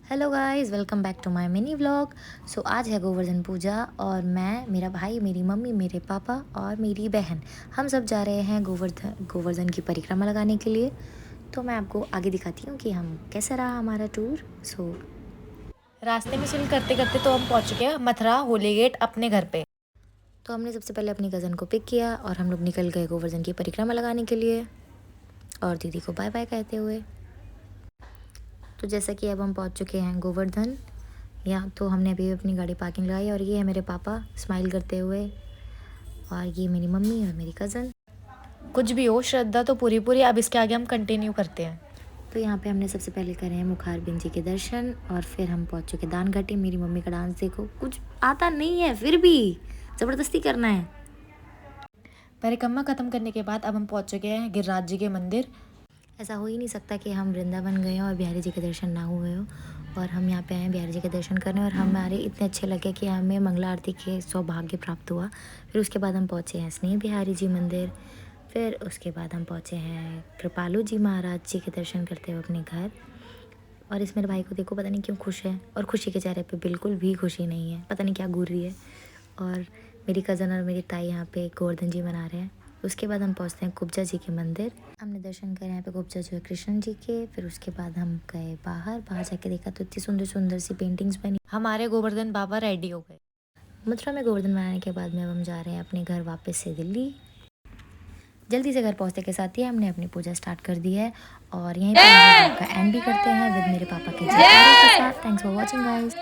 Hello guys, welcome back to my mini vlog. So आज है गोवर्धन पूजा और मैं, मेरा भाई, मेरी मम्मी, मेरे पापा और मेरी बहन, हम सब जा रहे हैं गोवर्धन की परिक्रमा लगाने के लिए। तो मैं आपको आगे दिखाती हूँ कि हम कैसा रहा हमारा टूर। रास्ते में चिल करते करते तो हम पहुंच चुके हैं मथुरा होली गेट अपने घर पे। तो हमने सबसे पहले अपनी कज़न को पिक किया और हम लोग निकल गए गोवर्धन की परिक्रमा लगाने के लिए और दीदी को बाय बाय कहते हुए। तो जैसा कि अब हम पहुँच चुके हैं गोवर्धन, या तो हमने अभी अपनी गाड़ी पार्किंग लगाई और ये है मेरे पापा स्माइल करते हुए और ये मेरी मम्मी और मेरी कज़न। कुछ भी हो, श्रद्धा तो पूरी पूरी। अब इसके आगे हम कंटिन्यू करते हैं। तो यहाँ पे हमने सबसे पहले करे हैं मुखारबिंद जी के दर्शन और फिर हम पहुँच चुके दान घाटी। मेरी मम्मी का डांस देखो, कुछ आता नहीं है फिर भी ज़बरदस्ती करना है। परिक्रमा खत्म करने के बाद अब हम पहुंच चुके हैं गिरिराज जी के मंदिर। ऐसा हो ही नहीं सकता कि हम वृंदावन गए हों और बिहारी जी के दर्शन ना हुए हो, और हम यहाँ पे आए बिहारी जी के दर्शन करने और हमारे इतने अच्छे लगे कि हमें मंगला आरती के सौभाग्य प्राप्त हुआ। फिर उसके बाद हम पहुँचे हैं स्नेह बिहारी जी मंदिर। फिर उसके बाद हम पहुँचे हैं कृपालू जी महाराज जी के दर्शन करते हुए अपने घर। और इस मेरे भाई को देखो, पता नहीं क्यों खुश है, और खुशी के चेहरे पे बिल्कुल भी खुशी नहीं है, पता नहीं क्या घूर रही है। और मेरी कज़न और मेरी ताई यहाँ पे गोवर्धन जी मना रहे हैं। उसके बाद हम पहुँचते हैं कुब्जा जी के मंदिर। हमने दर्शन करे यहाँ पे कुब्जा जो है कृष्ण जी के। फिर उसके बाद हम गए बाहर जाके देखा तो इतनी सुंदर सुंदर सी पेंटिंग्स बनी। हमारे गोवर्धन बाबा रेडी हो गए। मथुरा में गोवर्धन बनाने के बाद में अब हम जा रहे हैं अपने घर वापस से दिल्ली। जल्दी से घर पहुँचने के साथ ही हमने अपनी पूजा स्टार्ट कर दी है और यहीं पर हम लोग का एंड भी करते हैं विद मेरे पापा के जयकारे के साथ। Thanks for watching guys.